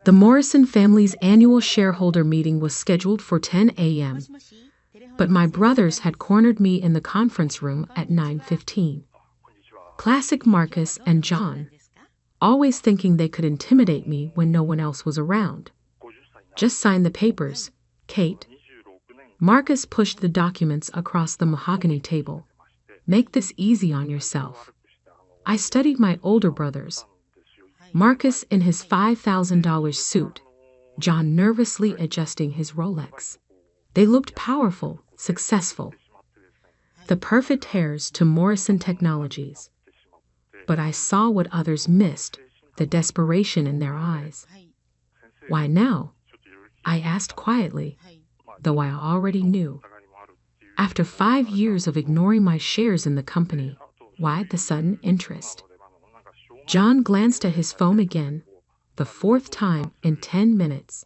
The Morrison family's annual shareholder meeting was scheduled for 10 a.m., but my brothers had cornered me in the conference room at 9:15. Classic Marcus and John, always thinking they could intimidate me when no one else was around. Just sign the papers, Kate. Marcus pushed the documents across the mahogany table. Make this easy on yourself. I studied my older brothers. Marcus in his $5,000 suit, John nervously adjusting his Rolex. They looked powerful, successful. The perfect heirs to Morrison Technologies. But I saw what others missed, the desperation in their eyes. Why now? I asked quietly, though I already knew. After 5 years of ignoring my shares in the company, why the sudden interest? John glanced at his phone again, the 4th time in 10 minutes.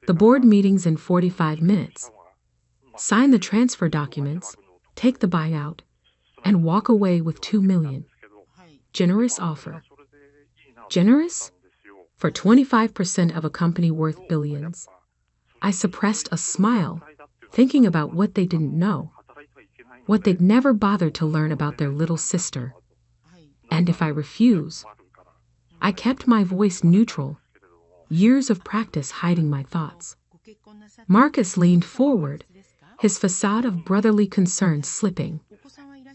The board meeting's in 45 minutes. Sign the transfer documents, take the buyout, and walk away with $2 million. Generous offer. Generous? For 25% of a company worth billions. I suppressed a smile, thinking about what they didn't know, what they'd never bothered to learn about their little sister. And if I refuse? I kept my voice neutral, years of practice hiding my thoughts. Marcus leaned forward, his facade of brotherly concern slipping.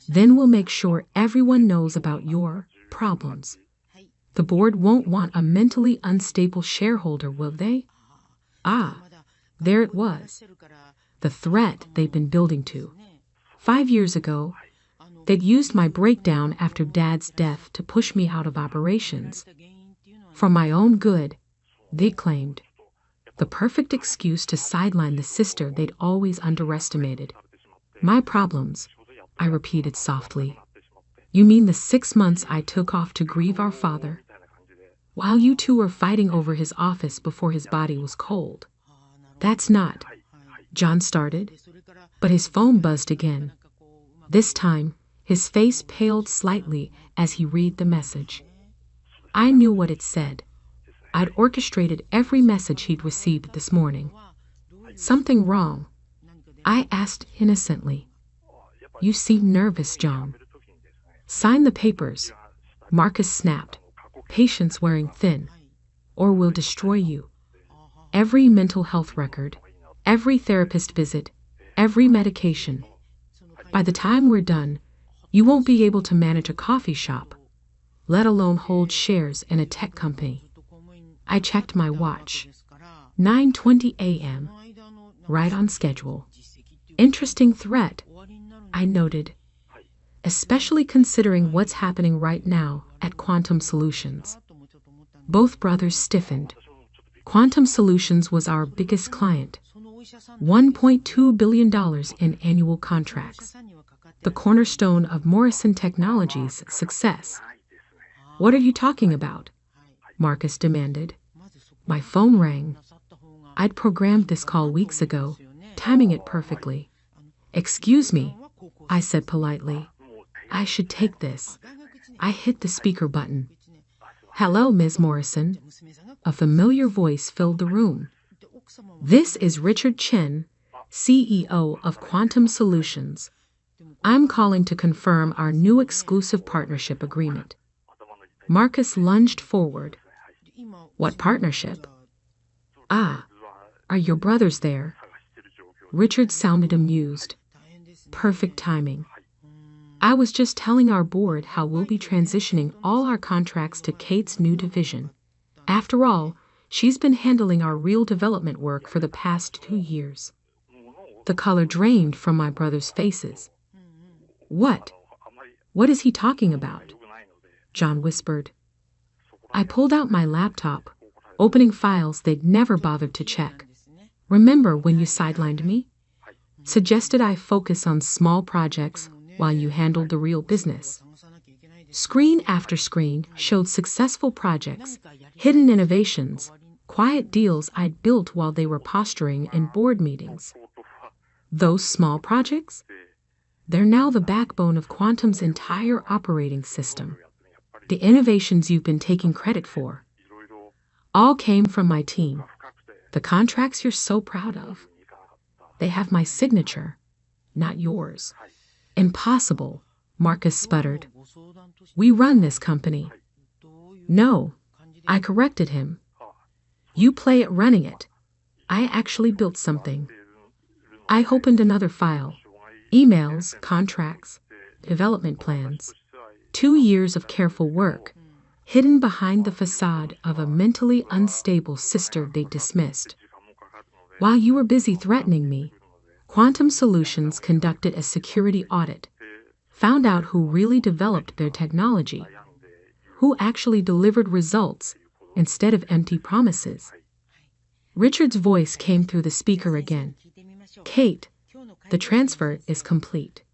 Then we'll make sure everyone knows about your problems. The board won't want a mentally unstable shareholder, will they? Ah, there it was. The threat they'd been building to. 5 years ago, they'd used my breakdown after Dad's death to push me out of operations. For my own good, they claimed. The perfect excuse to sideline the sister they'd always underestimated. My problems, I repeated softly. You mean the 6 months I took off to grieve our father? While you two were fighting over his office before his body was cold. That's not, John started, but his phone buzzed again. This time, his face paled slightly as he read the message. I knew what it said. I'd orchestrated every message he'd received this morning. Something wrong? I asked innocently. You seem nervous, John. Sign the papers. Marcus snapped, patience wearing thin. Or we'll destroy you. Every mental health record, every therapist visit, every medication. By the time we're done, you won't be able to manage a coffee shop, let alone hold shares in a tech company. I checked my watch. 9:20 a.m. Right on schedule. Interesting threat, I noted. Especially considering what's happening right now at Quantum Solutions. Both brothers stiffened. Quantum Solutions was our biggest client. $1.2 billion in annual contracts. The cornerstone of Morrison Technologies' success. What are you talking about? Marcus demanded. My phone rang. I'd programmed this call weeks ago, timing it perfectly. Excuse me, I said politely. I should take this. I hit the speaker button. Hello, Ms. Morrison. A familiar voice filled the room. This is Richard Chen, CEO of Quantum Solutions. I'm calling to confirm our new exclusive partnership agreement. Marcus lunged forward. What partnership? Ah, are your brothers there? Richard sounded amused. Perfect timing. I was just telling our board how we'll be transitioning all our contracts to Kate's new division. After all, she's been handling our real development work for the past 2 years. The color drained from my brothers' faces. What? What is he talking about? John whispered. I pulled out my laptop, opening files they'd never bothered to check. Remember when you sidelined me? Suggested I focus on small projects while you handled the real business. Screen after screen showed successful projects, hidden innovations, quiet deals I'd built while they were posturing in board meetings. Those small projects? They're now the backbone of Quantum's entire operating system. The innovations you've been taking credit for. All came from my team. The contracts you're so proud of. They have my signature, not yours. Impossible, Marcus sputtered. We run this company. No, I corrected him. You play at running it. I actually built something. I opened another file. Emails, contracts, development plans. 2 years of careful work, hidden behind the facade of a mentally unstable sister they dismissed. While you were busy threatening me, Quantum Solutions conducted a security audit, found out who really developed their technology, who actually delivered results instead of empty promises. Richard's voice came through the speaker again. Kate, the transfer is complete.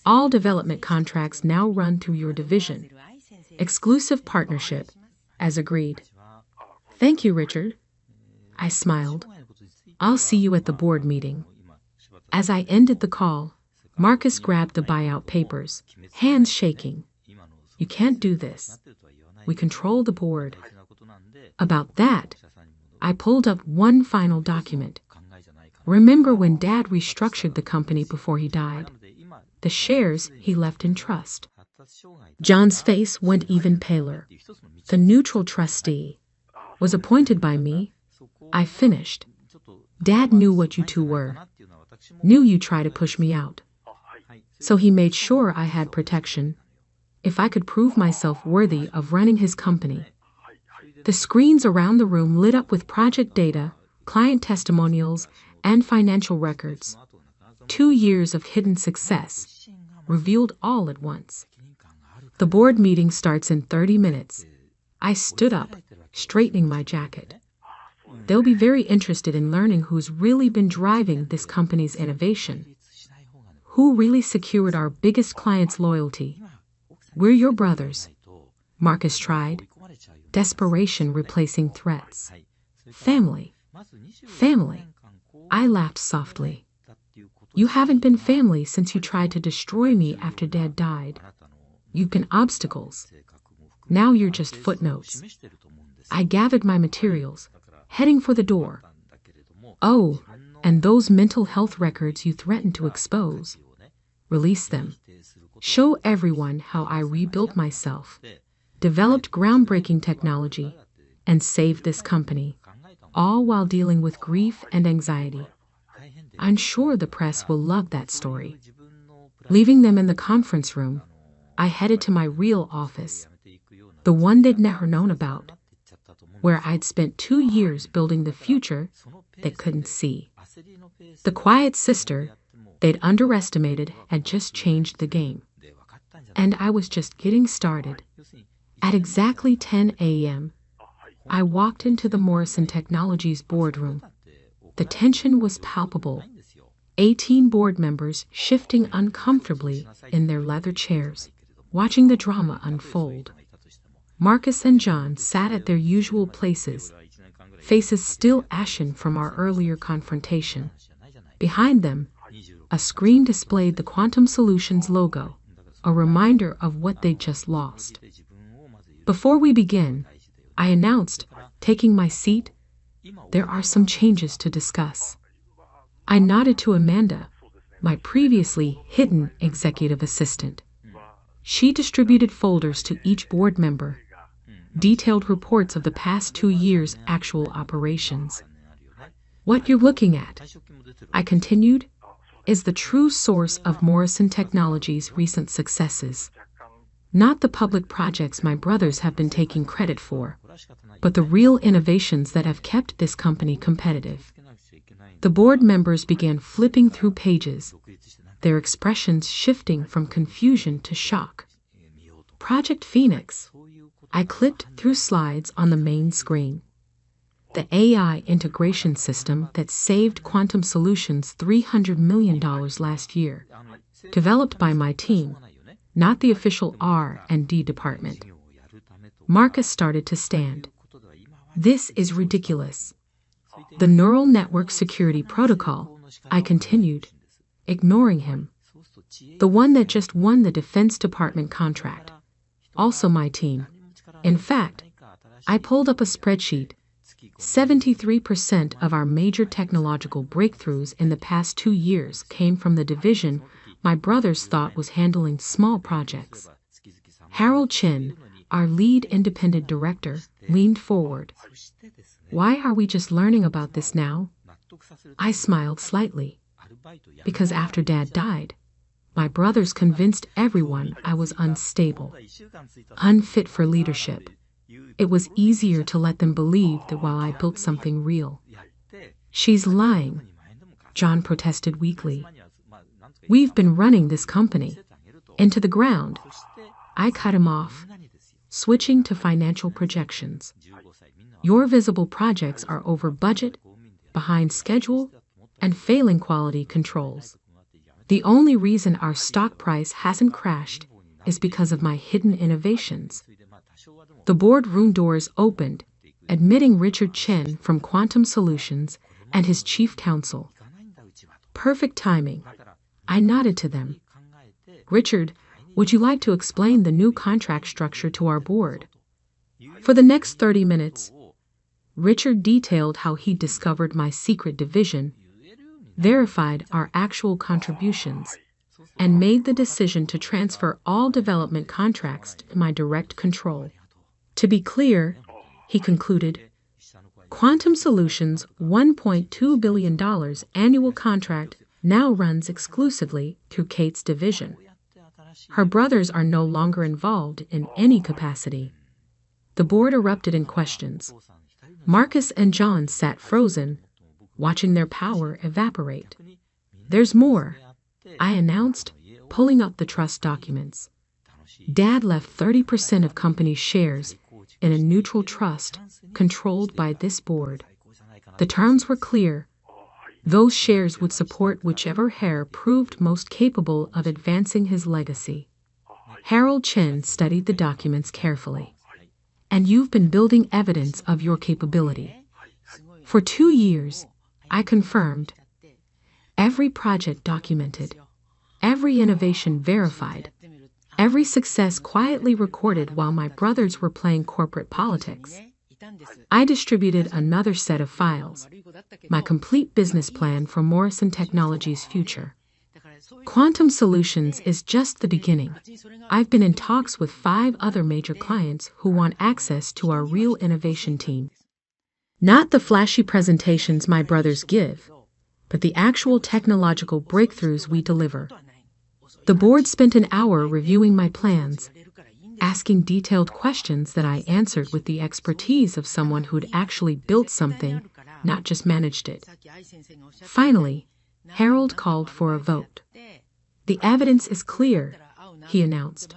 All development contracts now run through your division. Exclusive partnership, as agreed. Thank you, Richard. I smiled. I'll see you at the board meeting. As I ended the call, Marcus grabbed the buyout papers, hands shaking. You can't do this. We control the board. About that, I pulled up one final document. Remember when Dad restructured the company before he died? The shares he left in trust. John's face went even paler. The neutral trustee was appointed by me. I finished. Dad knew what you two were. Knew you tried to push me out. So he made sure I had protection. If I could prove myself worthy of running his company. The screens around the room lit up with project data, client testimonials, and financial records. 2 years of hidden success, revealed all at once. The board meeting starts in 30 minutes. I stood up, straightening my jacket. They'll be very interested in learning who's really been driving this company's innovation. Who really secured our biggest client's loyalty? We're your brothers. Marcus tried. Desperation replacing threats. Family. Family. I laughed softly. You haven't been family since you tried to destroy me after Dad died. You've been obstacles. Now you're just footnotes. I gathered my materials, heading for the door. Oh, and those mental health records you threatened to expose. Release them. Show everyone how I rebuilt myself, developed groundbreaking technology, and saved this company, all while dealing with grief and anxiety. I'm sure the press will love that story. Leaving them in the conference room, I headed to my real office, the one they'd never known about, where I'd spent 2 years building the future they couldn't see. The quiet sister they'd underestimated had just changed the game. And I was just getting started. At exactly 10 a.m., I walked into the Morrison Technologies boardroom. The tension was palpable. 18 board members shifting uncomfortably in their leather chairs, watching the drama unfold. Marcus and John sat at their usual places, faces still ashen from our earlier confrontation. Behind them, a screen displayed the Quantum Solutions logo, a reminder of what they'd just lost. Before we begin, I announced, taking my seat, there are some changes to discuss. I nodded to Amanda, my previously hidden executive assistant. She distributed folders to each board member, detailed reports of the past 2 years' actual operations. What you're looking at, I continued, is the true source of Morrison Technologies' recent successes. Not the public projects my brothers have been taking credit for, but the real innovations that have kept this company competitive. The board members began flipping through pages, their expressions shifting from confusion to shock. Project Phoenix. I clicked through slides on the main screen. The AI integration system that saved Quantum Solutions $300 million last year, developed by my team, not the official R&D department. Marcus started to stand. This is ridiculous. The neural network security protocol, I continued, ignoring him. The one that just won the Defense Department contract. Also my team. In fact, I pulled up a spreadsheet 73% of our major technological breakthroughs in the past 2 years came from the division my brothers thought was handling small projects. Harold Chin, our lead independent director, leaned forward. Why are we just learning about this now? I smiled slightly. Because after Dad died, my brothers convinced everyone I was unstable, unfit for leadership. It was easier to let them believe that while I built something real. She's lying, John protested weakly. We've been running this company into the ground. I cut him off, switching to financial projections. Your visible projects are over budget, behind schedule, and failing quality controls. The only reason our stock price hasn't crashed is because of my hidden innovations. The boardroom doors opened, admitting Richard Chen from Quantum Solutions and his chief counsel. Perfect timing. I nodded to them. Richard, would you like to explain the new contract structure to our board? For the next 30 minutes, Richard detailed how he discovered my secret division, verified our actual contributions, and made the decision to transfer all development contracts to my direct control. To be clear, he concluded, Quantum Solutions' $1.2 billion annual contract now runs exclusively through Kate's division. Her brothers are no longer involved in any capacity. The board erupted in questions. Marcus and John sat frozen, watching their power evaporate. There's more, I announced, pulling up the trust documents. Dad left 30% of company shares in a neutral trust controlled by this board. The terms were clear. Those shares would support whichever heir proved most capable of advancing his legacy. Harold Chen studied the documents carefully. And you've been building evidence of your capability. For 2 years, I confirmed. Every project documented. Every innovation verified. Every success quietly recorded while my brothers were playing corporate politics. I distributed another set of files, my complete business plan for Morrison Technologies' future. Quantum Solutions is just the beginning. I've been in talks with 5 other major clients who want access to our real innovation team. Not the flashy presentations my brothers give, but the actual technological breakthroughs we deliver. The board spent an hour reviewing my plans, asking detailed questions that I answered with the expertise of someone who'd actually built something, not just managed it. Finally, Harold called for a vote. The evidence is clear, he announced.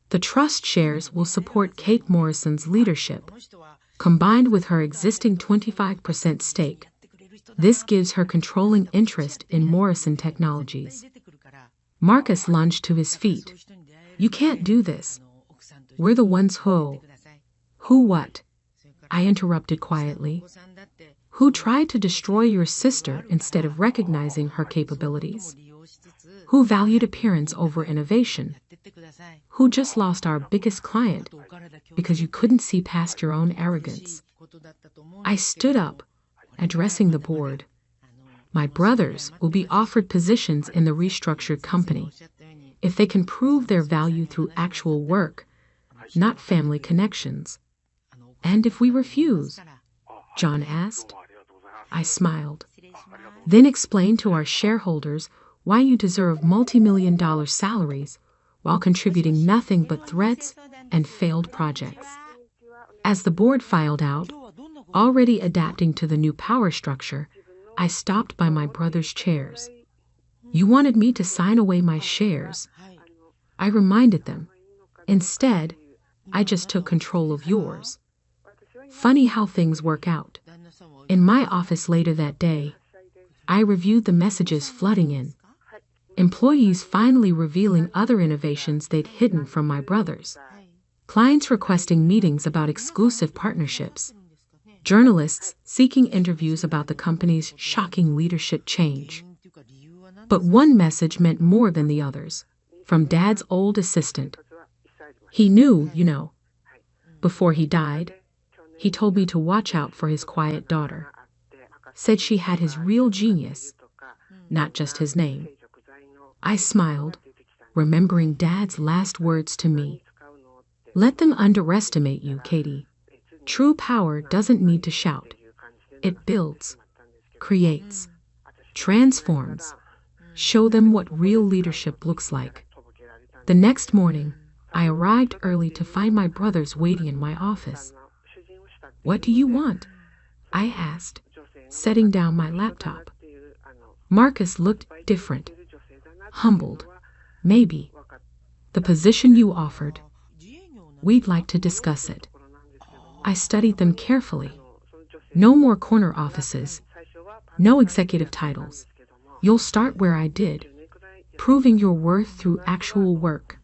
The trust shares will support Kate Morrison's leadership, combined with her existing 25% stake. This gives her controlling interest in Morrison Technologies. Marcus lunged to his feet. You can't do this. We're the ones who... Who what? I interrupted quietly. Who tried to destroy your sister instead of recognizing her capabilities? Who valued appearance over innovation? Who just lost our biggest client because you couldn't see past your own arrogance? I stood up, addressing the board. My brothers will be offered positions in the restructured company if they can prove their value through actual work, not family connections. And if we refuse? John asked. I smiled. Then explain to our shareholders why you deserve multi-million-dollar salaries while contributing nothing but threats and failed projects. As the board filed out, already adapting to the new power structure, I stopped by my brother's chairs. You wanted me to sign away my shares. I reminded them. Instead, I just took control of yours. Funny how things work out. In my office later that day, I reviewed the messages flooding in. Employees finally revealing other innovations they'd hidden from my brothers. Clients requesting meetings about exclusive partnerships. Journalists seeking interviews about the company's shocking leadership change. But one message meant more than the others. From Dad's old assistant. He knew, before he died, He told me to watch out for his quiet daughter. Said she had his real genius, not just his name. I smiled, remembering Dad's last words to me. Let them underestimate you, Katie. True power doesn't need to shout. It builds, creates, transforms. Show them what real leadership looks like. The next morning, I arrived early to find my brothers waiting in my office. What do you want? I asked, setting down my laptop. Marcus looked different, humbled. Maybe. The position you offered. We'd like to discuss it. I studied them carefully. No more corner offices. No executive titles. You'll start where I did, proving your worth through actual work.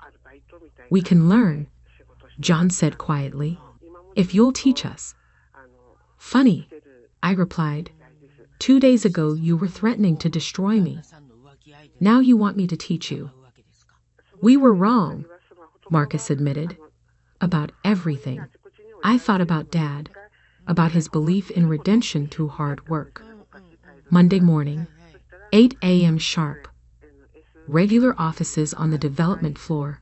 We can learn, John said quietly, if you'll teach us. Funny, I replied. 2 days ago you were threatening to destroy me. Now you want me to teach you. We were wrong, Marcus admitted, about everything. I thought about Dad, about his belief in redemption through hard work. Monday morning, 8 a.m. sharp. Regular offices on the development floor.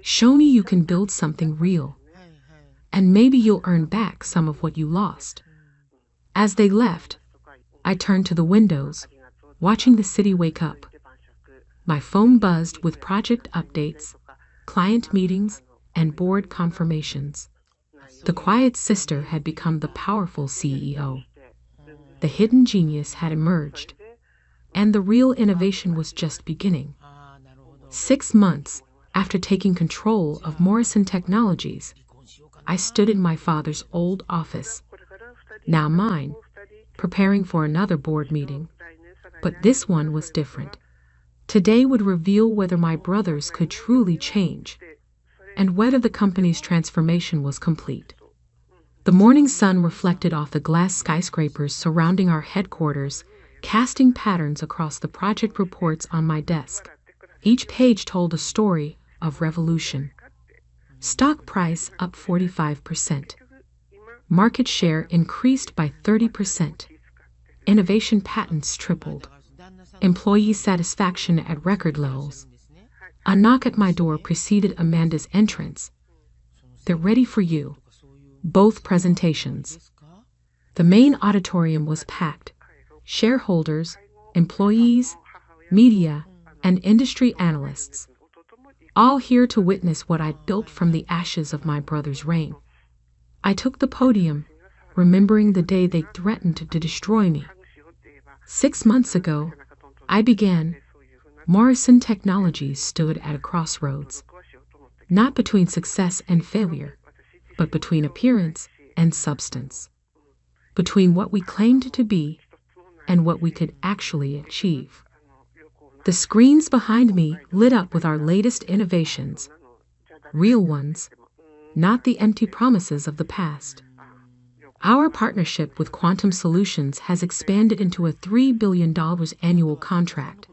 Show me you can build something real. And maybe you'll earn back some of what you lost. As they left, I turned to the windows, watching the city wake up. My phone buzzed with project updates, client meetings, and board confirmations. The quiet sister had become the powerful CEO. The hidden genius had emerged, and the real innovation was just beginning. 6 months after taking control of Morrison Technologies, I stood in my father's old office, now mine, preparing for another board meeting. But this one was different. Today would reveal whether my brothers could truly change, and whether the company's transformation was complete. The morning sun reflected off the glass skyscrapers surrounding our headquarters, casting patterns across the project reports on my desk. Each page told a story of revolution. Stock price up 45%. Market share increased by 30%. Innovation patents tripled. Employee satisfaction at record levels. A knock at my door preceded Amanda's entrance. They're ready for you. Both presentations. The main auditorium was packed. Shareholders, employees, media, and industry analysts. All here to witness what I'd built from the ashes of my brother's reign. I took the podium, remembering the day they threatened to destroy me. 6 months ago, I began. Morrison Technologies stood at a crossroads. Not between success and failure, but between appearance and substance. Between what we claimed to be and what we could actually achieve. The screens behind me lit up with our latest innovations. Real ones, not the empty promises of the past. Our partnership with Quantum Solutions has expanded into a $3 billion annual contract.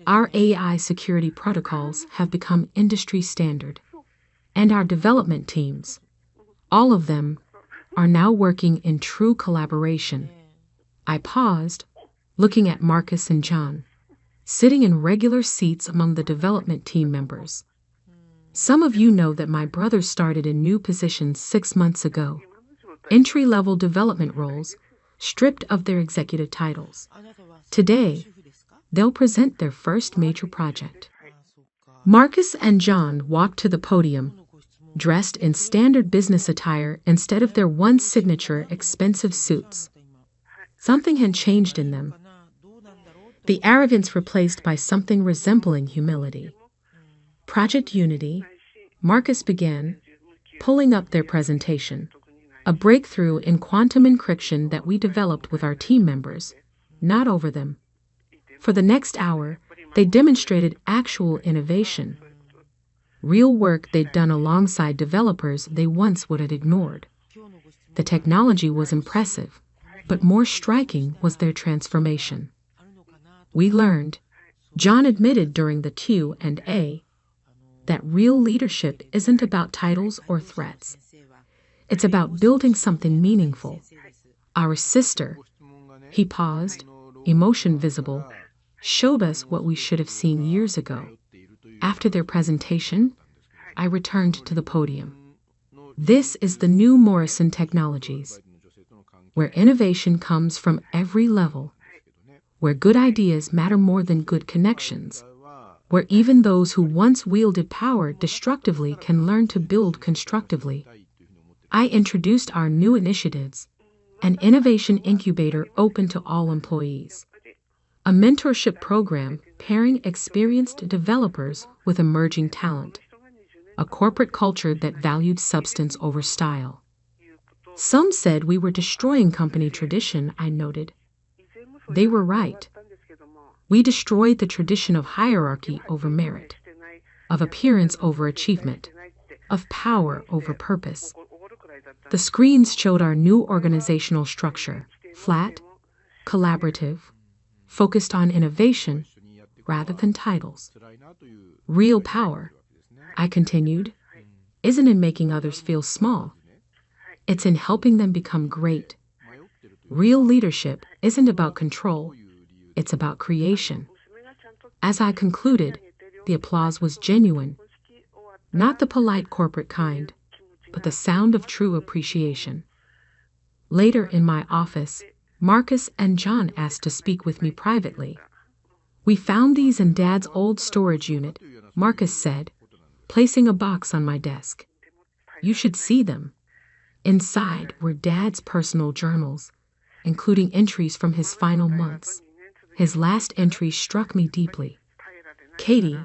Our AI security protocols have become industry standard. And our development teams, all of them, are now working in true collaboration. I paused, looking at Marcus and John, sitting in regular seats among the development team members. Some of you know that my brothers started in new positions 6 months ago. Entry-level development roles, stripped of their executive titles. Today, they'll present their first major project. Marcus and John walked to the podium, dressed in standard business attire instead of their once signature expensive suits. Something had changed in them. The arrogance replaced by something resembling humility. Project Unity, Marcus began, pulling up their presentation. A breakthrough in quantum encryption that we developed with our team members, not over them. For the next hour, they demonstrated actual innovation. Real work they'd done alongside developers they once would have ignored. The technology was impressive, but more striking was their transformation. We learned, John admitted during the Q&A, that real leadership isn't about titles or threats. It's about building something meaningful. Our sister, he paused, emotion visible, showed us what we should have seen years ago. After their presentation, I returned to the podium. This is the new Morrison Technologies, where innovation comes from every level, where good ideas matter more than good connections, where even those who once wielded power destructively can learn to build constructively. I introduced our new initiatives, an innovation incubator open to all employees, a mentorship program pairing experienced developers with emerging talent, a corporate culture that valued substance over style. Some said we were destroying company tradition, I noted. They were right. We destroyed the tradition of hierarchy over merit, of appearance over achievement, of power over purpose. The screens showed our new organizational structure, flat, collaborative, focused on innovation rather than titles. Real power, I continued, isn't in making others feel small. It's in helping them become great. Real leadership isn't about control, it's about creation. As I concluded, the applause was genuine, not the polite corporate kind, but the sound of true appreciation. Later in my office, Marcus and John asked to speak with me privately. We found these in Dad's old storage unit, Marcus said, placing a box on my desk. You should see them. Inside were Dad's personal journals, including entries from his final months. His last entry struck me deeply. Katie,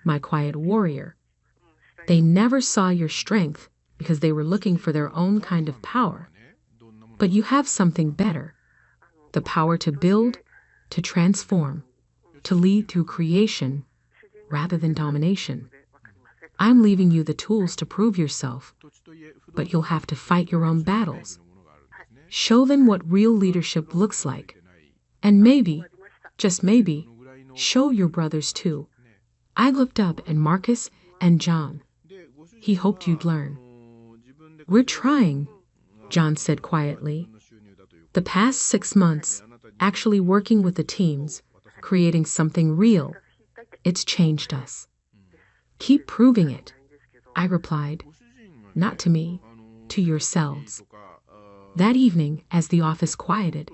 my quiet warrior, they never saw your strength because they were looking for their own kind of power. But you have something better, the power to build, to transform, to lead through creation rather than domination. I'm leaving you the tools to prove yourself, but you'll have to fight your own battles. Show them what real leadership looks like. And maybe, just maybe, show your brothers too. I looked up at Marcus and John. He hoped you'd learn. We're trying, John said quietly. The past 6 months, actually working with the teams, creating something real, it's changed us. Keep proving it, I replied. Not to me, to yourselves. That evening, as the office quieted,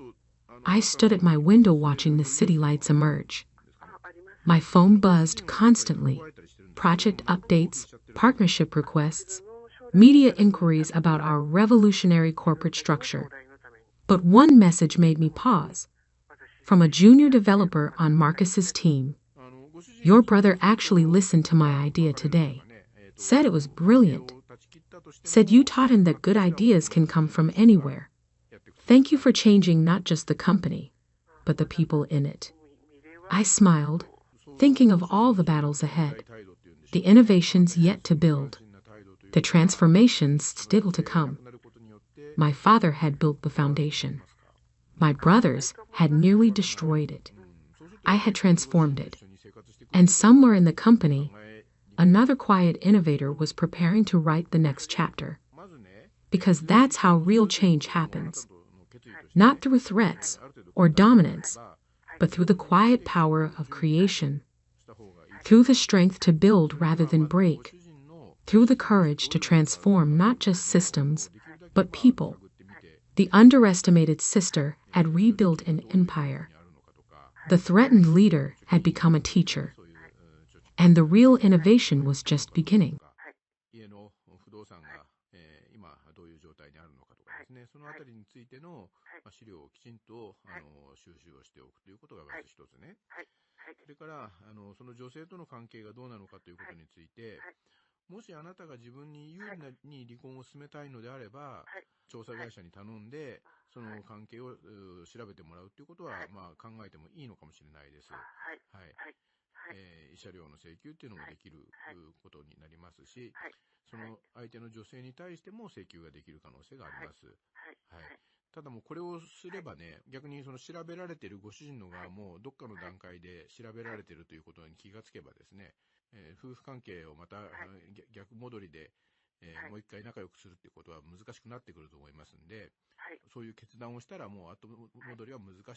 I stood at my window watching the city lights emerge. My phone buzzed constantly. Project updates, partnership requests, media inquiries about our revolutionary corporate structure. But one message made me pause. From a junior developer on Marcus's team. Your brother actually listened to my idea today. Said it was brilliant. Said you taught him that good ideas can come from anywhere. Thank you for changing not just the company, but the people in it. I smiled, thinking of all the battles ahead, the innovations yet to build, the transformations still to come. My father had built the foundation. My brothers had nearly destroyed it. I had transformed it. And somewhere in the company, another quiet innovator was preparing to write the next chapter. Because that's how real change happens. Not through threats or dominance, but through the quiet power of creation. Through the strength to build rather than break. Through the courage to transform not just systems, but people. The underestimated sister had rebuilt an empire. The threatened leader had become a teacher. And the real innovation was just beginning. 家の不動産が、今どういう状態にあるのかとかですね、そのあたりについての、資料をきちんと収集をしておくということがまず一つね。それからその女性との関係がどうなのかということについて、もしあなたが自分に有利に離婚を進めたいのであれば、調査会社に頼んでその関係を調べてもらうということは、考えてもいいのかもしれないです。はい。慰謝料の請求っていうのもできることになりますし、その相手の女性に対しても請求ができる可能性があります。はい。ただもうこれをすればね、逆にその調べられているご主人の側もどっかの段階で調べられているということに気がつけばですね、夫婦関係をまた逆戻りでもう一回仲良くするっていうことは難しくなってくると思いますんで、はい。そういう決断をしたらもう後戻りは難しい